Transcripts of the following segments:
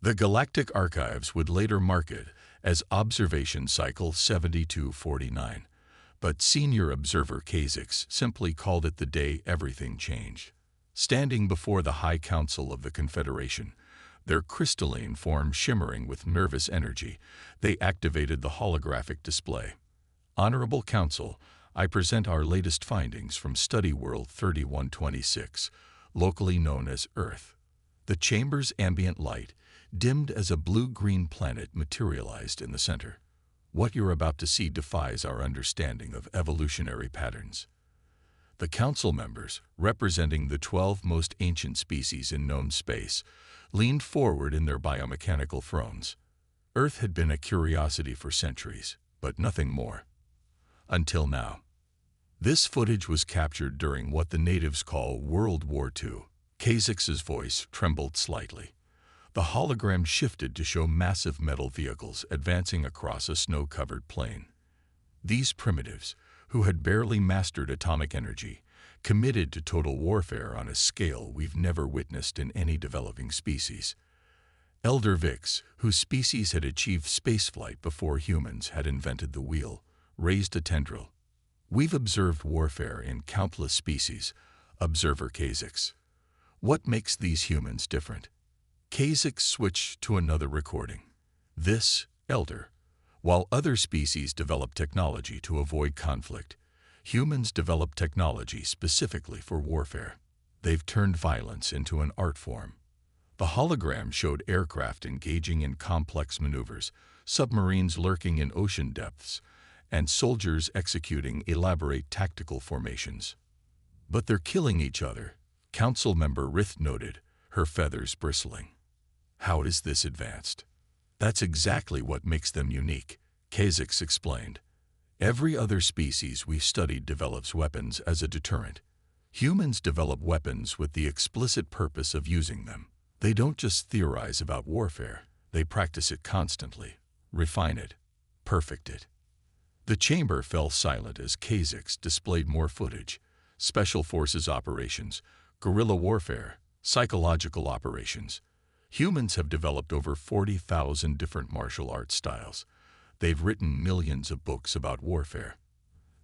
The Galactic Archives would later mark it as Observation Cycle 7249, but senior observer Kazix simply called it the day everything changed. Standing before the High Council of the Confederation, their crystalline form shimmering with nervous energy, they activated the holographic display. Honorable Council, I present our latest findings from Study World 3126, locally known as Earth. The chamber's ambient light dimmed as a blue-green planet materialized in the center. What you're about to see defies our understanding of evolutionary patterns. The council members, representing the 12 most ancient species in known space, leaned forward in their biomechanical thrones. Earth had been a curiosity for centuries, but nothing more. Until now. This footage was captured during what the natives call World War II. Kazix's voice trembled slightly. The hologram shifted to show massive metal vehicles advancing across a snow-covered plain. These primitives, who had barely mastered atomic energy, committed to total warfare on a scale we've never witnessed in any developing species. Elder Vix, whose species had achieved spaceflight before humans had invented the wheel, raised a tendril. We've observed warfare in countless species, observer Kazix. What makes these humans different? Kazix switched to another recording. This, Elder. While other species develop technology to avoid conflict, humans develop technology specifically for warfare. They've turned violence into an art form. The hologram showed aircraft engaging in complex maneuvers, submarines lurking in ocean depths, and soldiers executing elaborate tactical formations. But they're killing each other, Council Member Rith noted, her feathers bristling. How is this advanced? That's exactly what makes them unique, Kazix explained. Every other species we've studied develops weapons as a deterrent. Humans develop weapons with the explicit purpose of using them. They don't just theorize about warfare, they practice it constantly, refine it, perfect it. The chamber fell silent as Kazix displayed more footage: special forces operations, guerrilla warfare, psychological operations. Humans have developed over 40,000 different martial arts styles. They've written millions of books about warfare.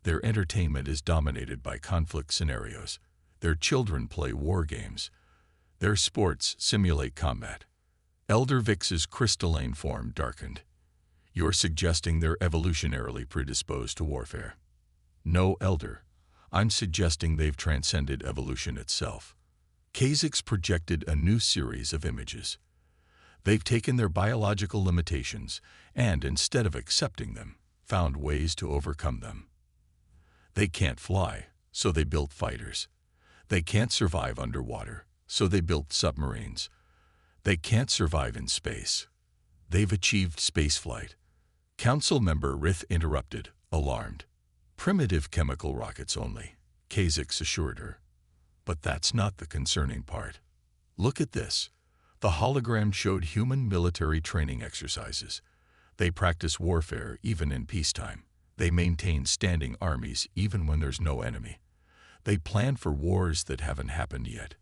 Their entertainment is dominated by conflict scenarios. Their children play war games. Their sports simulate combat. Elder Vix's crystalline form darkened. You're suggesting they're evolutionarily predisposed to warfare. No, Elder. I'm suggesting they've transcended evolution itself. Kazix projected a new series of images. They've taken their biological limitations and, instead of accepting them, found ways to overcome them. They can't fly, so they built fighters. They can't survive underwater, so they built submarines. They can't survive in space. They've achieved spaceflight. Council Member Rith interrupted, alarmed. Primitive chemical rockets only, Kazix assured her. But that's not the concerning part. Look at this. The hologram showed human military training exercises. They practice warfare even in peacetime. They maintain standing armies even when there's no enemy. They plan for wars that haven't happened yet.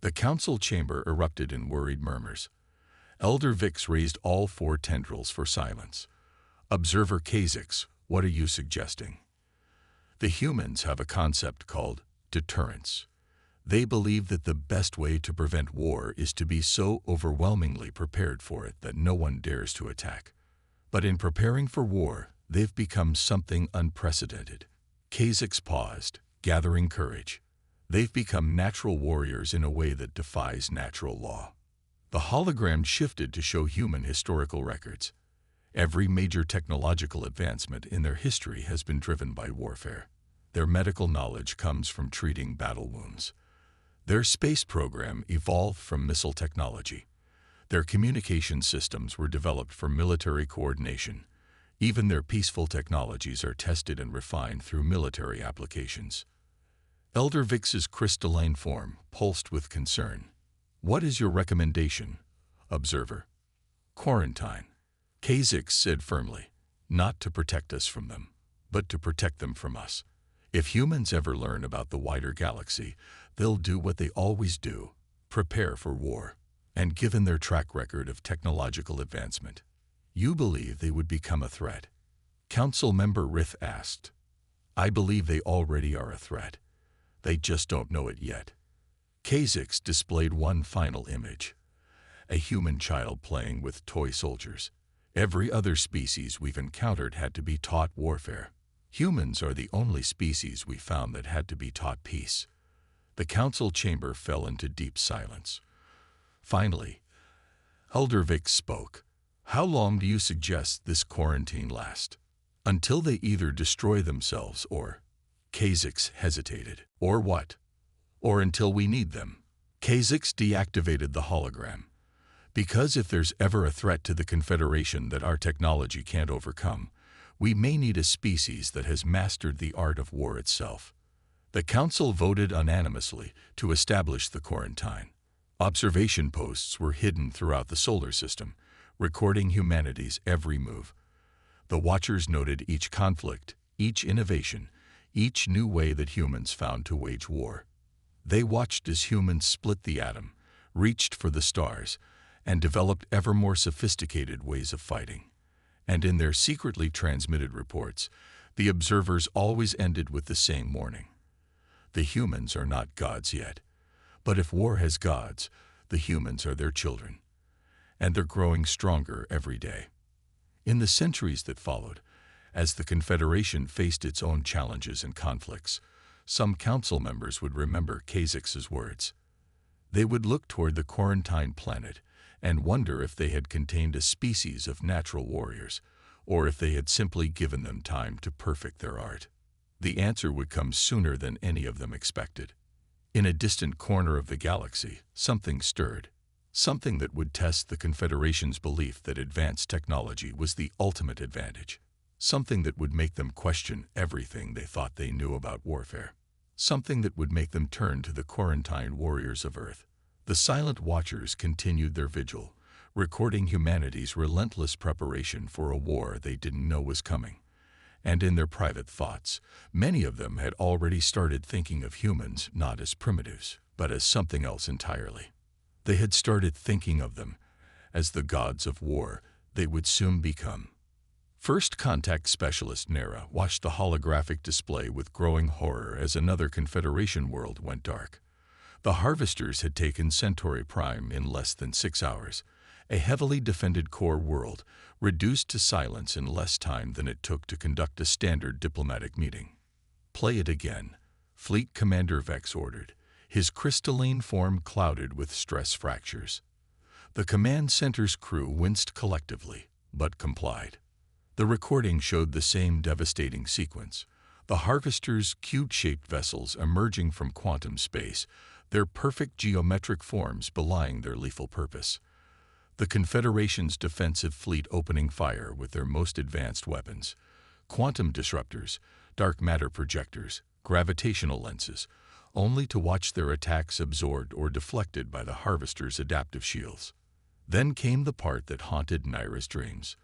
The council chamber erupted in worried murmurs. Elder Vix raised all 4 tendrils for silence. Observer Kazix, what are you suggesting? The humans have a concept called deterrence. They believe that the best way to prevent war is to be so overwhelmingly prepared for it that no one dares to attack. But in preparing for war, they've become something unprecedented. Kazix paused, gathering courage. They've become natural warriors in a way that defies natural law. The hologram shifted to show human historical records. Every major technological advancement in their history has been driven by warfare. Their medical knowledge comes from treating battle wounds. Their space program evolved from missile technology. Their communication systems were developed for military coordination. Even their peaceful technologies are tested and refined through military applications. Elder Vix's crystalline form pulsed with concern. What is your recommendation, observer? Quarantine. Kazix said firmly, not to protect us from them, but to protect them from us. If humans ever learn about the wider galaxy, they'll do what they always do, prepare for war. And given their track record of technological advancement, you believe they would become a threat? Council member Rith asked. I believe they already are a threat. They just don't know it yet. Kha'Zix displayed one final image. A human child playing with toy soldiers. Every other species we've encountered had to be taught warfare. Humans are the only species we found that had to be taught peace. The council chamber fell into deep silence. Finally, Elder Vix spoke. How long do you suggest this quarantine lasts? Until they either destroy themselves or... Kha'Zix hesitated. Or what? Or until we need them. Kha'Zix deactivated the hologram. Because if there's ever a threat to the Confederation that our technology can't overcome, we may need a species that has mastered the art of war itself. The Council voted unanimously to establish the quarantine. Observation posts were hidden throughout the solar system, recording humanity's every move. The Watchers noted each conflict, each innovation, each new way that humans found to wage war. They watched as humans split the atom, reached for the stars, and developed ever more sophisticated ways of fighting. And in their secretly transmitted reports, the observers always ended with the same warning. The humans are not gods yet, but if war has gods, the humans are their children. And they're growing stronger every day. In the centuries that followed, as the Confederation faced its own challenges and conflicts, some council members would remember Kha'Zix's words. They would look toward the quarantined planet and wonder if they had contained a species of natural warriors, or if they had simply given them time to perfect their art. The answer would come sooner than any of them expected. In a distant corner of the galaxy, something stirred. Something that would test the Confederation's belief that advanced technology was the ultimate advantage. Something that would make them question everything they thought they knew about warfare. Something that would make them turn to the quarantined warriors of Earth. The Silent Watchers continued their vigil, recording humanity's relentless preparation for a war they didn't know was coming. And in their private thoughts, many of them had already started thinking of humans not as primitives, but as something else entirely. They had started thinking of them as the gods of war they would soon become. First Contact Specialist Nara watched the holographic display with growing horror as another Confederation world went dark. The Harvesters had taken Centauri Prime in less than 6 hours, a heavily defended core world reduced to silence in less time than it took to conduct a standard diplomatic meeting. Play it again, Fleet Commander Vex ordered, his crystalline form clouded with stress fractures. The command center's crew winced collectively, but complied. The recording showed the same devastating sequence. The Harvesters' cube-shaped vessels emerging from quantum space, their perfect geometric forms belying their lethal purpose. The Confederation's defensive fleet opening fire with their most advanced weapons, quantum disruptors, dark matter projectors, gravitational lenses, only to watch their attacks absorbed or deflected by the Harvesters' adaptive shields. Then came the part that haunted Naira's dreams.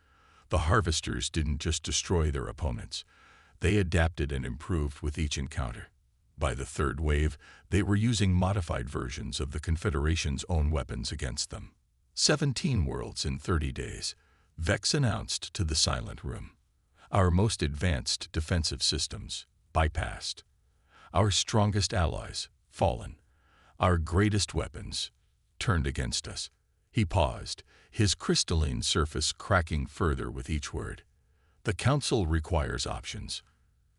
The Harvesters didn't just destroy their opponents. They adapted and improved with each encounter. By the third wave, they were using modified versions of the Confederation's own weapons against them. 17 worlds in 30 days, Vex announced to the Silent Room. Our most advanced defensive systems, bypassed. Our strongest allies, fallen. Our greatest weapons, turned against us. He paused, his crystalline surface cracking further with each word. The Council requires options.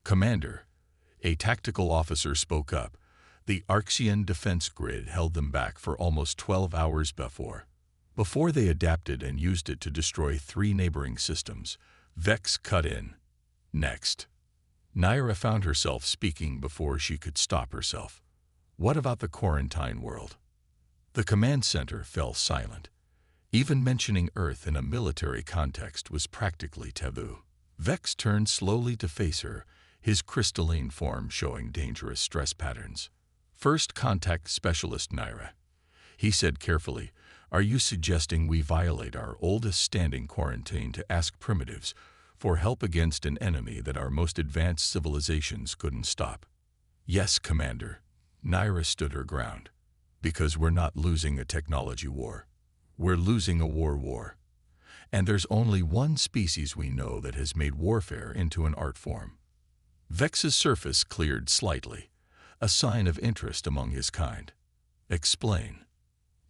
Commander, a tactical officer spoke up. The Arxian defense grid held them back for almost 12 hours before they adapted and used it to destroy 3 neighboring systems. Vex cut in. Next. Naira found herself speaking before she could stop herself. What about the quarantine world? The command center fell silent. Even mentioning Earth in a military context was practically taboo. Vex turned slowly to face her, his crystalline form showing dangerous stress patterns. First Contact Specialist Naira. He said carefully, "Are you suggesting we violate our oldest standing quarantine to ask primitives for help against an enemy that our most advanced civilizations couldn't stop?" "Yes, Commander." Naira stood her ground. "Because we're not losing a technology war. We're losing a war. And there's only one species we know that has made warfare into an art form. Vex's surface cleared slightly, a sign of interest among his kind. Explain.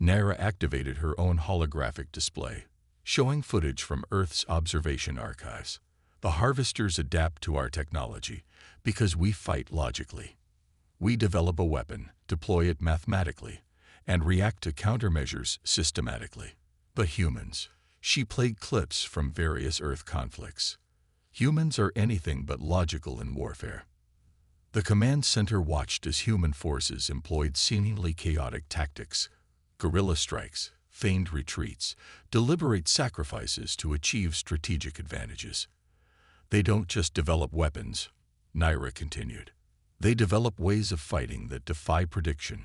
Naira activated her own holographic display, showing footage from Earth's observation archives. The harvesters adapt to our technology because we fight logically. We develop a weapon, deploy it mathematically, and react to countermeasures systematically. But humans, she played clips from various Earth conflicts. Humans are anything but logical in warfare. The command center watched as human forces employed seemingly chaotic tactics, guerrilla strikes, feigned retreats, deliberate sacrifices to achieve strategic advantages. They don't just develop weapons, Naira continued. They develop ways of fighting that defy prediction.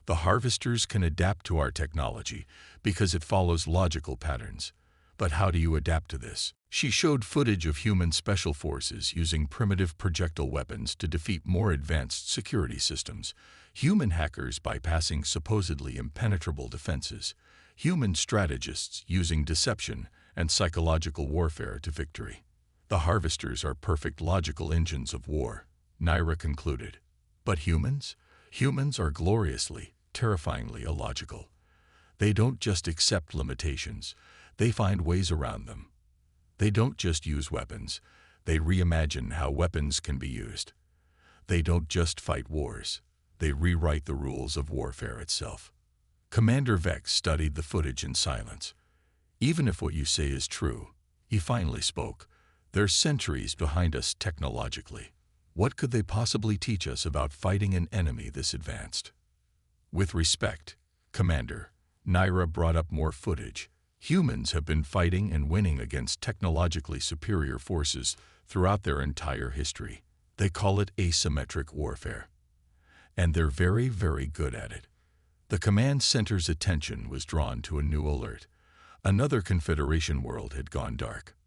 The harvesters can adapt to our technology because it follows logical patterns. But how do you adapt to this? She showed footage of human special forces using primitive projectile weapons to defeat more advanced security systems, human hackers bypassing supposedly impenetrable defenses, human strategists using deception and psychological warfare to victory. The harvesters are perfect logical engines of war, Naira concluded. But humans? Humans are gloriously, terrifyingly illogical. They don't just accept limitations, they find ways around them. They don't just use weapons, they reimagine how weapons can be used. They don't just fight wars, they rewrite the rules of warfare itself. Commander Vex studied the footage in silence. Even if what you say is true, he finally spoke, they're centuries behind us technologically. What could they possibly teach us about fighting an enemy this advanced? With respect, Commander, Naira brought up more footage. Humans have been fighting and winning against technologically superior forces throughout their entire history. They call it asymmetric warfare. And they're very, very good at it. The command center's attention was drawn to a new alert. Another Confederation world had gone dark.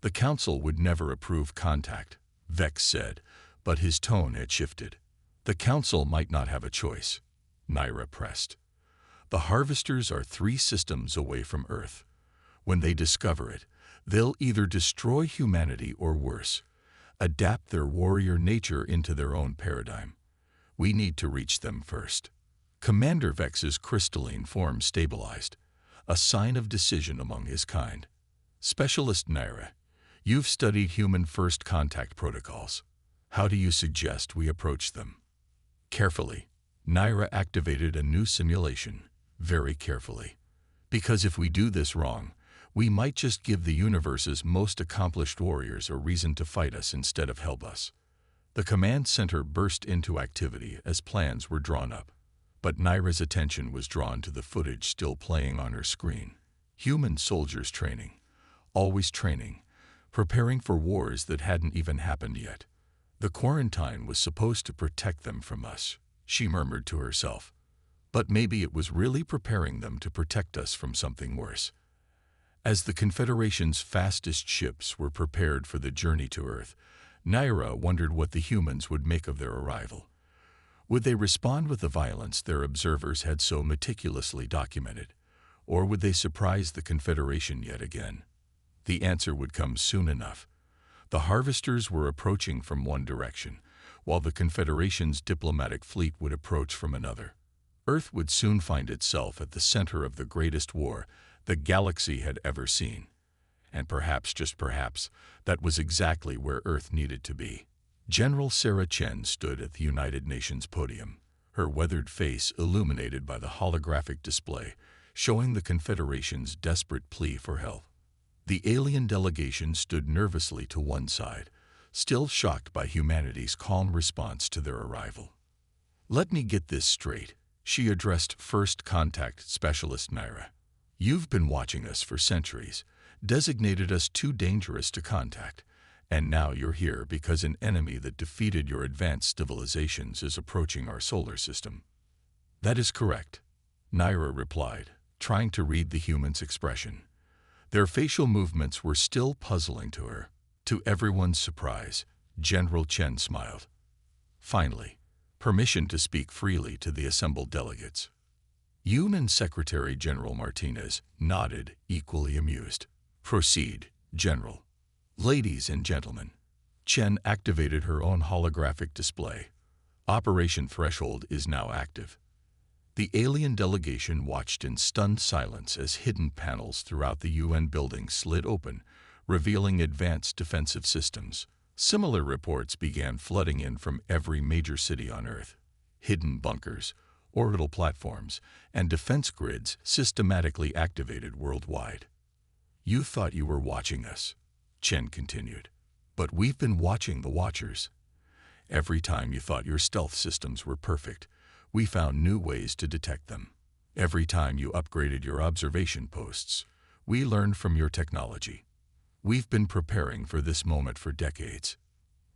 The Council would never approve contact, Vex said, but his tone had shifted. The Council might not have a choice, Naira pressed. The harvesters are 3 systems away from Earth. When they discover it, they'll either destroy humanity or worse, adapt their warrior nature into their own paradigm. We need to reach them first. Commander Vex's crystalline form stabilized, a sign of decision among his kind. Specialist Naira, you've studied human first contact protocols. How do you suggest we approach them? Carefully, Naira activated a new simulation. Very carefully. Because if we do this wrong, we might just give the universe's most accomplished warriors a reason to fight us instead of help us. The command center burst into activity as plans were drawn up. But Naira's attention was drawn to the footage still playing on her screen. Human soldiers training. Always training. Preparing for wars that hadn't even happened yet. The quarantine was supposed to protect them from us, she murmured to herself. But maybe it was really preparing them to protect us from something worse. As the Confederation's fastest ships were prepared for the journey to Earth, Naira wondered what the humans would make of their arrival. Would they respond with the violence their observers had so meticulously documented, or would they surprise the Confederation yet again? The answer would come soon enough. The harvesters were approaching from one direction, while the Confederation's diplomatic fleet would approach from another. Earth would soon find itself at the center of the greatest war the galaxy had ever seen. And perhaps, just perhaps, that was exactly where Earth needed to be. General Sarah Chen stood at the United Nations podium, her weathered face illuminated by the holographic display, showing the Confederation's desperate plea for help. The alien delegation stood nervously to one side, still shocked by humanity's calm response to their arrival. Let me get this straight, she addressed First Contact Specialist Naira. You've been watching us for centuries, designated us too dangerous to contact, and now you're here because an enemy that defeated your advanced civilizations is approaching our solar system. That is correct, Naira replied, trying to read the human's expression. Their facial movements were still puzzling to her. To everyone's surprise, General Chen smiled. Finally, permission to speak freely to the assembled delegates. UN Secretary General Martinez nodded, equally amused. Proceed, General. Ladies and gentlemen. Chen activated her own holographic display. Operation Threshold is now active. The alien delegation watched in stunned silence as hidden panels throughout the UN building slid open, revealing advanced defensive systems. Similar reports began flooding in from every major city on Earth. Hidden bunkers, orbital platforms, and defense grids systematically activated worldwide. You thought you were watching us, Chen continued. But we've been watching the Watchers. Every time you thought your stealth systems were perfect, we found new ways to detect them. Every time you upgraded your observation posts, we learned from your technology. We've been preparing for this moment for decades.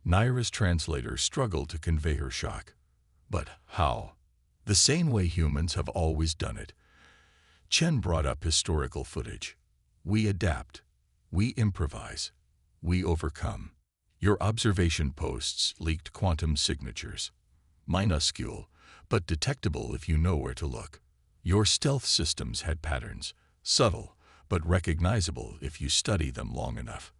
Naira's translator struggled to convey her shock. But how? The same way humans have always done it. Chen brought up historical footage. We adapt. We improvise. We overcome. Your observation posts leaked quantum signatures. Minuscule, but detectable if you know where to look. Your stealth systems had patterns, subtle, but recognizable if you study them long enough.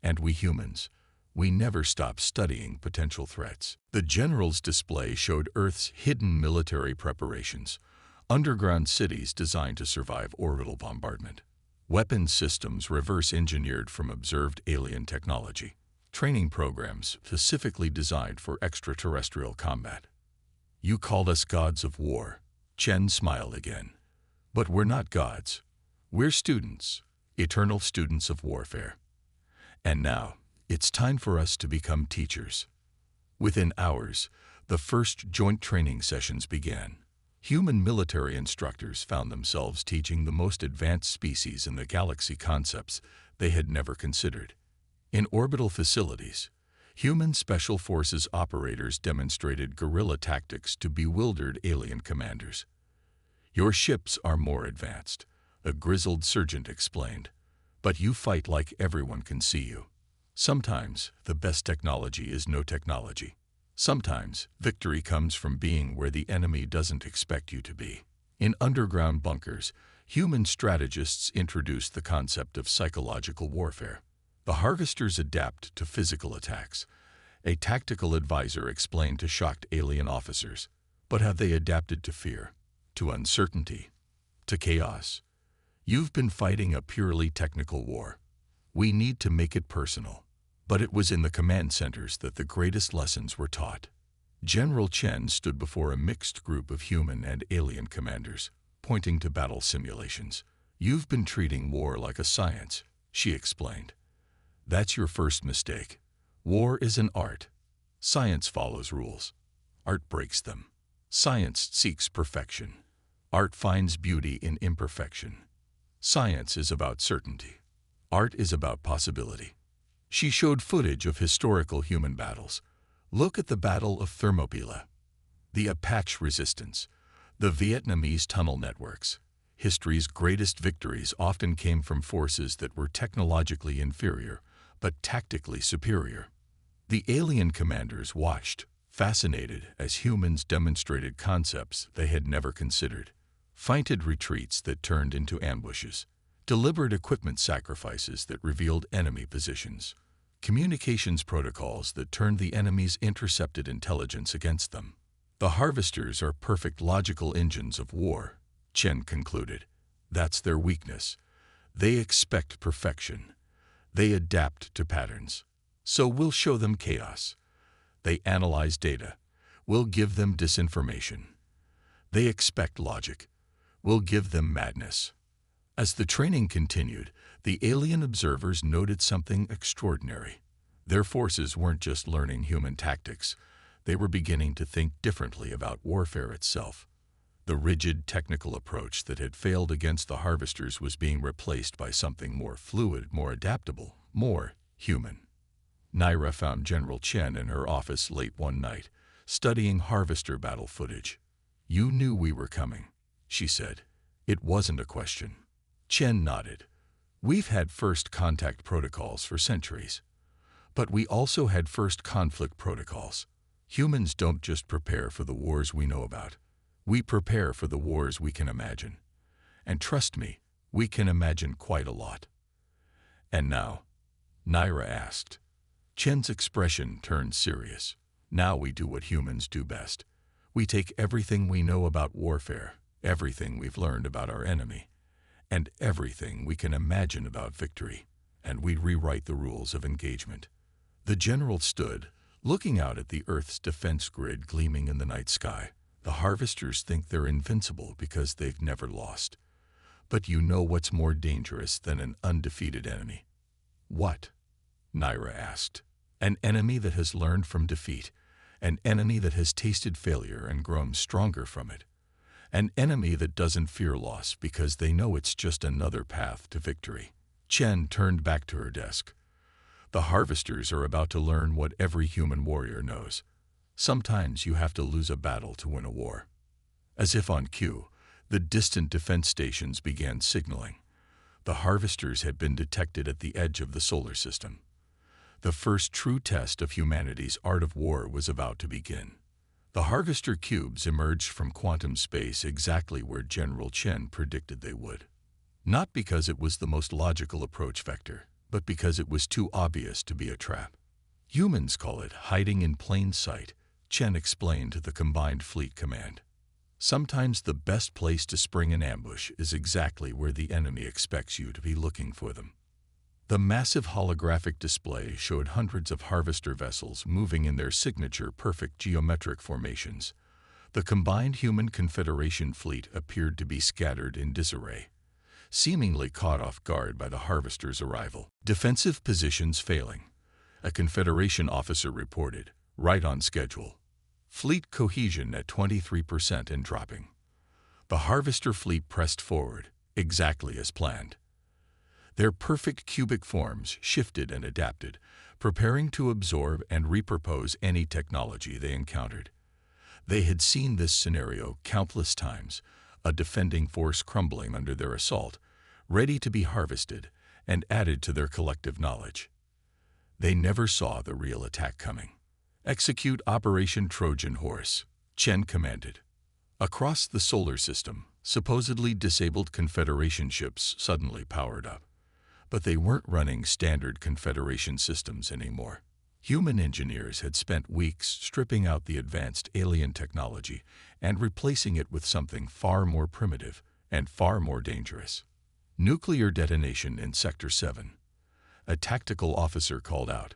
And we humans, we never stop studying potential threats. The General's display showed Earth's hidden military preparations, underground cities designed to survive orbital bombardment, weapons systems reverse-engineered from observed alien technology, training programs specifically designed for extraterrestrial combat. You called us gods of war. Chen smiled again. But we're not gods. We're students, eternal students of warfare. And now, it's time for us to become teachers. Within hours, the first joint training sessions began. Human military instructors found themselves teaching the most advanced species in the galaxy concepts they had never considered. In orbital facilities, human special forces operators demonstrated guerrilla tactics to bewildered alien commanders. Your ships are more advanced, a grizzled sergeant explained, but you fight like everyone can see you. Sometimes the best technology is no technology. Sometimes victory comes from being where the enemy doesn't expect you to be. In underground bunkers, human strategists introduced the concept of psychological warfare. The harvesters adapt to physical attacks. A tactical advisor explained to shocked alien officers. But have they adapted to fear, to uncertainty, to chaos? You've been fighting a purely technical war. We need to make it personal. But it was in the command centers that the greatest lessons were taught. General Chen stood before a mixed group of human and alien commanders, pointing to battle simulations. You've been treating war like a science, she explained. That's your first mistake. War is an art. Science follows rules. Art breaks them. Science seeks perfection. Art finds beauty in imperfection. Science is about certainty. Art is about possibility. She showed footage of historical human battles. Look at the Battle of Thermopylae, the Apache resistance, the Vietnamese tunnel networks. History's greatest victories often came from forces that were technologically inferior, but tactically superior. The alien commanders watched, fascinated, as humans demonstrated concepts they had never considered. Feinted retreats that turned into ambushes. Deliberate equipment sacrifices that revealed enemy positions. Communications protocols that turned the enemy's intercepted intelligence against them. The harvesters are perfect logical engines of war, Chen concluded. That's their weakness. They expect perfection. They adapt to patterns. So we'll show them chaos. They analyze data. We'll give them disinformation. They expect logic. We'll give them madness. As the training continued, the alien observers noted something extraordinary. Their forces weren't just learning human tactics. They were beginning to think differently about warfare itself. The rigid technical approach that had failed against the harvesters was being replaced by something more fluid, more adaptable, more human. Naira found General Chen in her office late one night, studying harvester battle footage. "You knew we were coming," she said. It wasn't a question. Chen nodded. "We've had first contact protocols for centuries. But we also had first conflict protocols. Humans don't just prepare for the wars we know about. We prepare for the wars we can imagine. And trust me, we can imagine quite a lot. And now? Naira asked. Chen's expression turned serious. Now we do what humans do best. We take everything we know about warfare, everything we've learned about our enemy, and everything we can imagine about victory, and we rewrite the rules of engagement. The general stood, looking out at the Earth's defense grid gleaming in the night sky. The harvesters think they're invincible because they've never lost. But you know what's more dangerous than an undefeated enemy? What? Naira asked. An enemy that has learned from defeat, an enemy that has tasted failure and grown stronger from it, an enemy that doesn't fear loss because they know it's just another path to victory. Chen turned back to her desk. The harvesters are about to learn what every human warrior knows. Sometimes you have to lose a battle to win a war. As if on cue, the distant defense stations began signaling. The harvesters had been detected at the edge of the solar system. The first true test of humanity's art of war was about to begin. The harvester cubes emerged from quantum space exactly where General Chen predicted they would. Not because it was the most logical approach vector, but because it was too obvious to be a trap. Humans call it hiding in plain sight, Chen explained to the Combined Fleet Command. Sometimes the best place to spring an ambush is exactly where the enemy expects you to be looking for them. The massive holographic display showed hundreds of harvester vessels moving in their signature perfect geometric formations. The combined human Confederation fleet appeared to be scattered in disarray, seemingly caught off guard by the harvesters' arrival. Defensive positions failing, a Confederation officer reported, right on schedule. Fleet cohesion at 23% and dropping. The harvester fleet pressed forward, exactly as planned. Their perfect cubic forms shifted and adapted, preparing to absorb and repurpose any technology they encountered. They had seen this scenario countless times, a defending force crumbling under their assault, ready to be harvested and added to their collective knowledge. They never saw the real attack coming. Execute Operation Trojan Horse, Chen commanded. Across the solar system, supposedly disabled Confederation ships suddenly powered up. But they weren't running standard Confederation systems anymore. Human engineers had spent weeks stripping out the advanced alien technology and replacing it with something far more primitive and far more dangerous. Nuclear detonation in Sector 7. A tactical officer called out.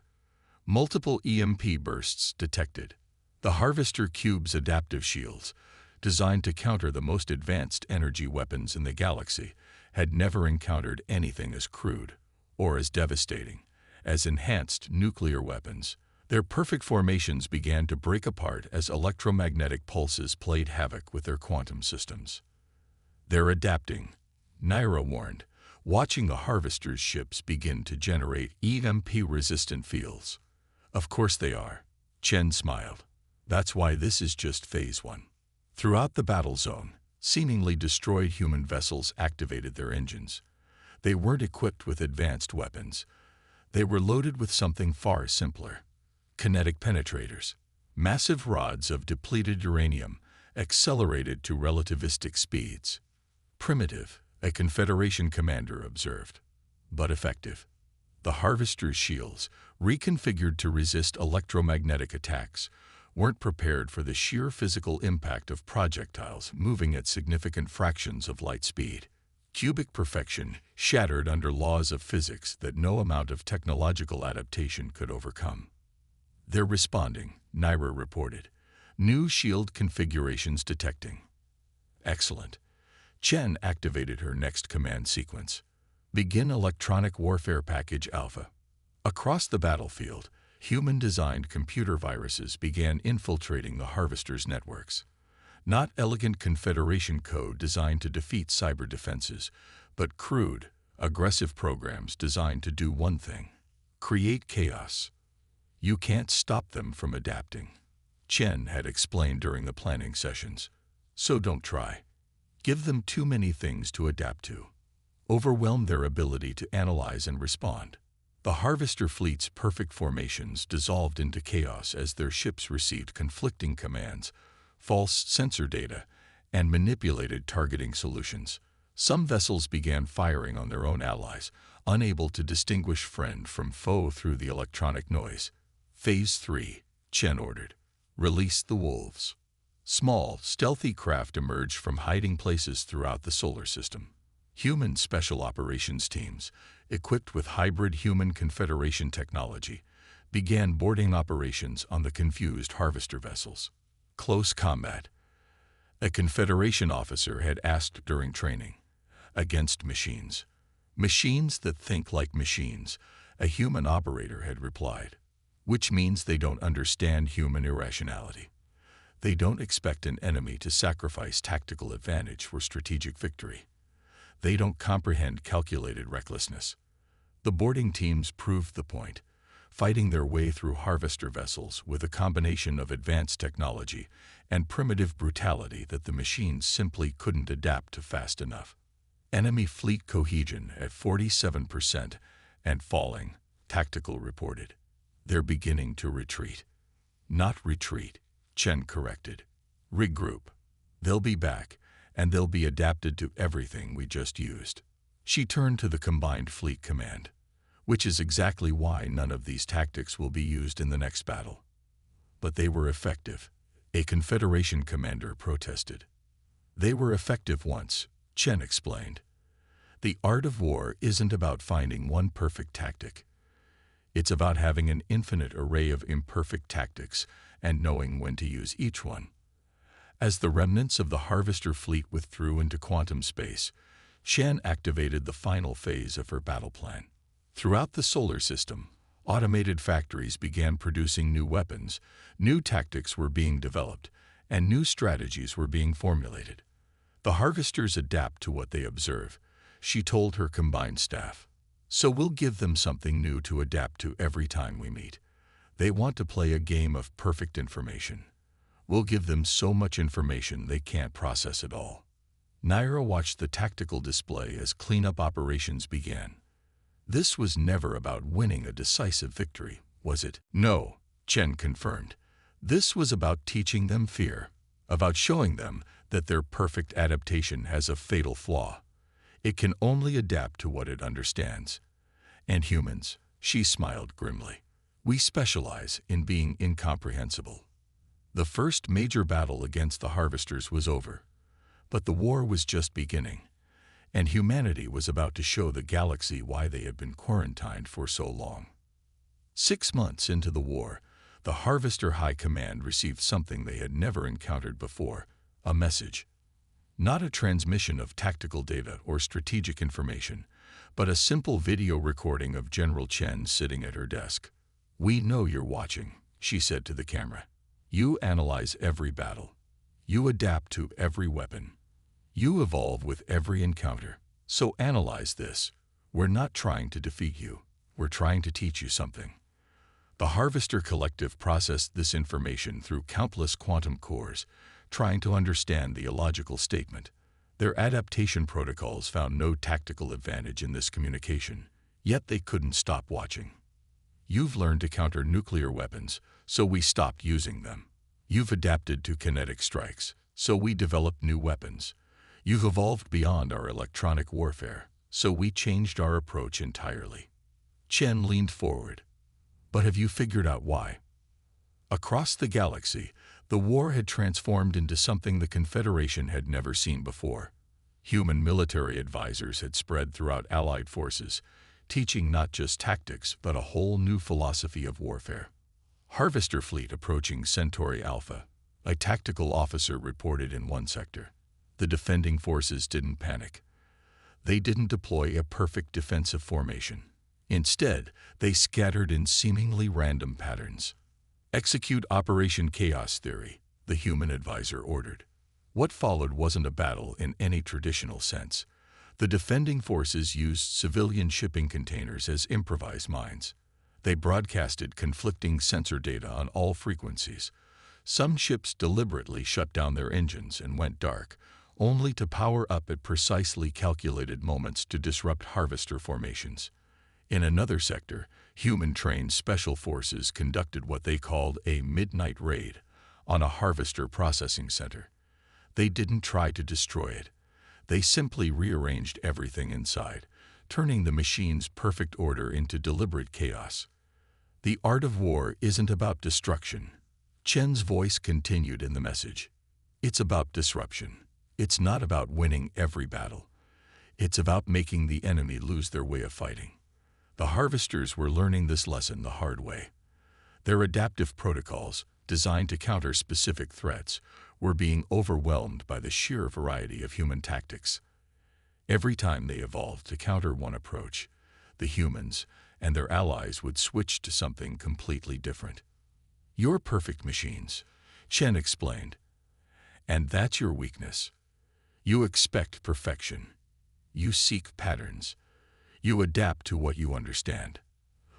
Multiple EMP bursts detected. The Harvester Cube's adaptive shields, designed to counter the most advanced energy weapons in the galaxy, had never encountered anything as crude or as devastating as enhanced nuclear weapons. Their perfect formations began to break apart as electromagnetic pulses played havoc with their quantum systems. They're adapting, Naira warned, watching the harvesters' ships begin to generate EMP-resistant fields. Of course they are, Chen smiled. That's why this is just Phase 1. Throughout the battle zone, seemingly destroyed human vessels activated their engines. They weren't equipped with advanced weapons. They were loaded with something far simpler. Kinetic penetrators. Massive rods of depleted uranium, accelerated to relativistic speeds. Primitive, a Confederation commander observed, but effective. The harvesters' shields, reconfigured to resist electromagnetic attacks, weren't prepared for the sheer physical impact of projectiles moving at significant fractions of light speed. Cubic perfection shattered under laws of physics that no amount of technological adaptation could overcome. They're responding, Naira reported. New shield configurations detecting. Excellent. Chen activated her next command sequence. Begin Electronic Warfare Package Alpha. Across the battlefield, human-designed computer viruses began infiltrating the harvesters' networks. Not elegant Confederation code designed to defeat cyber defenses, but crude, aggressive programs designed to do one thing: create chaos. You can't stop them from adapting, Chen had explained during the planning sessions. So don't try. Give them too many things to adapt to. Overwhelm their ability to analyze and respond. The harvester fleet's perfect formations dissolved into chaos as their ships received conflicting commands, false sensor data, and manipulated targeting solutions. Some vessels began firing on their own allies, unable to distinguish friend from foe through the electronic noise. Phase 3, Chen ordered. Release the wolves. Small, stealthy craft emerged from hiding places throughout the solar system. Human special operations teams, equipped with hybrid human Confederation technology, began boarding operations on the confused harvester vessels. Close combat. A Confederation officer had asked during training. Against machines. Machines that think like machines, a human operator had replied. Which means they don't understand human irrationality. They don't expect an enemy to sacrifice tactical advantage for strategic victory. They don't comprehend calculated recklessness. The boarding teams proved the point, fighting their way through harvester vessels with a combination of advanced technology and primitive brutality that the machines simply couldn't adapt to fast enough. Enemy fleet cohesion at 47% and falling, Tactical reported. They're beginning to retreat. Not retreat, Chen corrected. Regroup. They'll be back, and they'll be adapted to everything we just used. She turned to the Combined Fleet Command, which is exactly why none of these tactics will be used in the next battle. But they were effective, a Confederation commander protested. They were effective once, Chen explained. The art of war isn't about finding one perfect tactic. It's about having an infinite array of imperfect tactics and knowing when to use each one. As the remnants of the harvester fleet withdrew into quantum space, Shan activated the final phase of her battle plan. Throughout the solar system, automated factories began producing new weapons, new tactics were being developed, and new strategies were being formulated. The harvesters adapt to what they observe, she told her combined staff. So we'll give them something new to adapt to every time we meet. They want to play a game of perfect information. We'll give them so much information they can't process it all. Naira watched the tactical display as cleanup operations began. This was never about winning a decisive victory, was it? No, Chen confirmed. This was about teaching them fear, about showing them that their perfect adaptation has a fatal flaw. It can only adapt to what it understands. And humans, she smiled grimly. We specialize in being incomprehensible. The first major battle against the harvesters was over, but the war was just beginning, and humanity was about to show the galaxy why they had been quarantined for so long. 6 months into the war, the Harvester High Command received something they had never encountered before, a message. Not a transmission of tactical data or strategic information, but a simple video recording of General Chen sitting at her desk. We know you're watching, she said to the camera. You analyze every battle. You adapt to every weapon. You evolve with every encounter. So analyze this. We're not trying to defeat you. We're trying to teach you something. The Harvester Collective processed this information through countless quantum cores, trying to understand the illogical statement. Their adaptation protocols found no tactical advantage in this communication, yet they couldn't stop watching. You've learned to counter nuclear weapons, so we stopped using them. You've adapted to kinetic strikes, so we developed new weapons. You've evolved beyond our electronic warfare, so we changed our approach entirely. Chen leaned forward. But have you figured out why? Across the galaxy, the war had transformed into something the Confederation had never seen before. Human military advisors had spread throughout Allied forces, teaching not just tactics but a whole new philosophy of warfare. Harvester fleet approaching Centauri Alpha, a tactical officer reported in one sector. The defending forces didn't panic. They didn't deploy a perfect defensive formation. Instead, they scattered in seemingly random patterns. Execute Operation Chaos Theory, the human advisor ordered. What followed wasn't a battle in any traditional sense. The defending forces used civilian shipping containers as improvised mines. They broadcasted conflicting sensor data on all frequencies. Some ships deliberately shut down their engines and went dark, only to power up at precisely calculated moments to disrupt harvester formations. In another sector, human-trained special forces conducted what they called a midnight raid on a harvester processing center. They didn't try to destroy it. They simply rearranged everything inside, turning the machine's perfect order into deliberate chaos. The art of war isn't about destruction. Chen's voice continued in the message. It's about disruption. It's not about winning every battle. It's about making the enemy lose their way of fighting. The harvesters were learning this lesson the hard way. Their adaptive protocols, designed to counter specific threats, were being overwhelmed by the sheer variety of human tactics. Every time they evolved to counter one approach, the humans and their allies would switch to something completely different. "You're perfect machines," Chen explained. "And that's your weakness. You expect perfection. You seek patterns. You adapt to what you understand.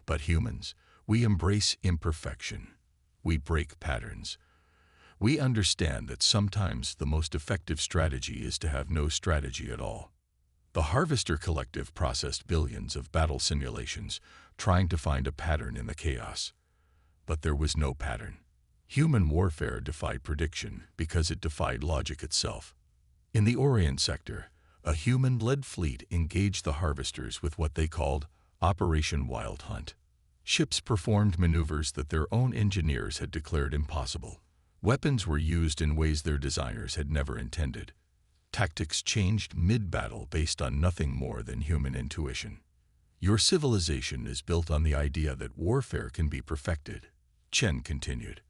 But humans, we embrace imperfection. We break patterns. We understand that sometimes the most effective strategy is to have no strategy at all." The Harvester Collective processed billions of battle simulations, trying to find a pattern in the chaos. But there was no pattern. Human warfare defied prediction because it defied logic itself. In the Orient sector, a human-led fleet engaged the harvesters with what they called Operation Wild Hunt. Ships performed maneuvers that their own engineers had declared impossible. Weapons were used in ways their designers had never intended. Tactics changed mid-battle based on nothing more than human intuition. "Your civilization is built on the idea that warfare can be perfected," Chen continued.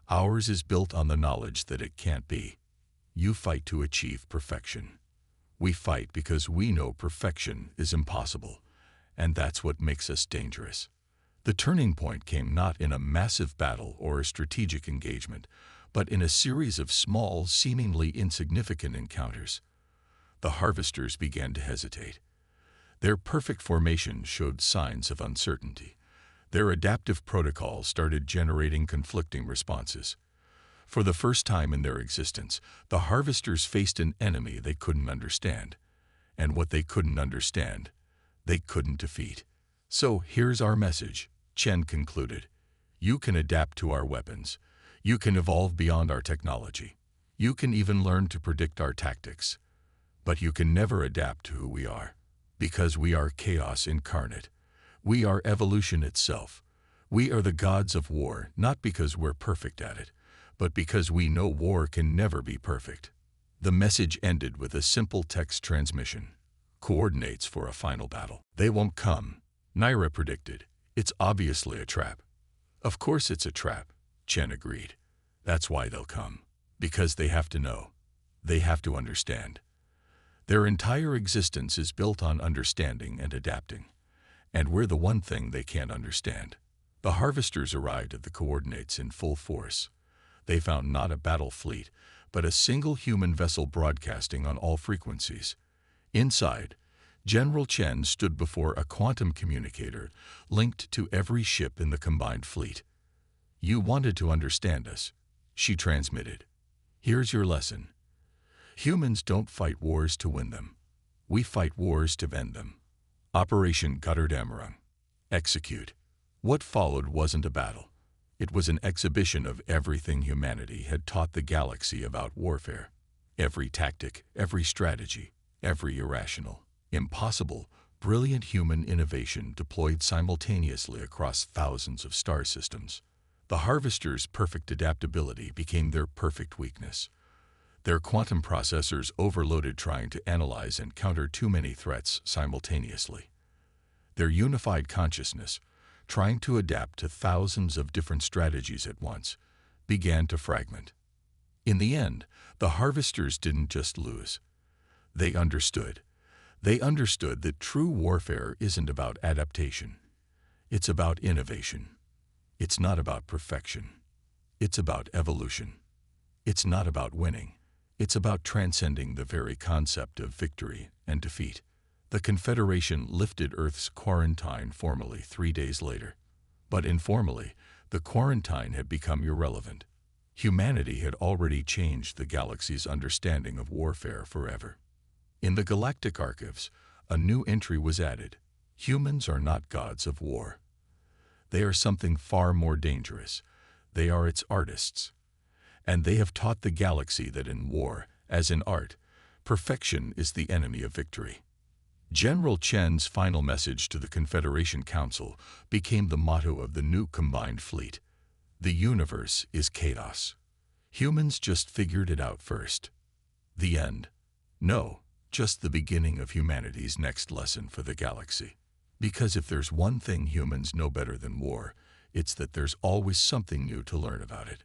"Ours is built on the knowledge that it can't be. You fight to achieve perfection. We fight because we know perfection is impossible, and that's what makes us dangerous." The turning point came not in a massive battle or a strategic engagement, but in a series of small, seemingly insignificant encounters. The harvesters began to hesitate. Their perfect formation showed signs of uncertainty. Their adaptive protocols started generating conflicting responses. For the first time in their existence, the harvesters faced an enemy they couldn't understand. And what they couldn't understand, they couldn't defeat. "So here's our message," Chen concluded. "You can adapt to our weapons. You can evolve beyond our technology. You can even learn to predict our tactics. But you can never adapt to who we are. Because we are chaos incarnate. We are evolution itself. We are the gods of war, not because we're perfect at it, but because we know war can never be perfect." The message ended with a simple text transmission. "Coordinates for a final battle." "They won't come," Naira predicted. "It's obviously a trap." "Of course it's a trap," Chen agreed. "That's why they'll come. Because they have to know. They have to understand. Their entire existence is built on understanding and adapting. And we're the one thing they can't understand." The harvesters arrived at the coordinates in full force. They found not a battle fleet, but a single human vessel broadcasting on all frequencies. Inside, General Chen stood before a quantum communicator linked to every ship in the combined fleet. "You wanted to understand us," she transmitted. "Here's your lesson. Humans don't fight wars to win them. We fight wars to end them." Operation Götterdämmerung. Execute. What followed wasn't a battle. It was an exhibition of everything humanity had taught the galaxy about warfare. Every tactic, every strategy, every irrational, impossible, brilliant human innovation deployed simultaneously across thousands of star systems. The harvesters' perfect adaptability became their perfect weakness. Their quantum processors overloaded trying to analyze and counter too many threats simultaneously. Their unified consciousness, trying to adapt to thousands of different strategies at once, began to fragment. In the end, the harvesters didn't just lose. They understood. They understood that true warfare isn't about adaptation. It's about innovation. It's not about perfection. It's about evolution. It's not about winning. It's about transcending the very concept of victory and defeat. The Confederation lifted Earth's quarantine formally 3 days later. But informally, the quarantine had become irrelevant. Humanity had already changed the galaxy's understanding of warfare forever. In the galactic archives, a new entry was added. Humans are not gods of war. They are something far more dangerous. They are its artists. And they have taught the galaxy that in war, as in art, perfection is the enemy of victory. General Chen's final message to the Confederation Council became the motto of the new combined fleet. The universe is chaos. Humans just figured it out first. The end. No, just the beginning of humanity's next lesson for the galaxy. Because if there's one thing humans know better than war, it's that there's always something new to learn about it.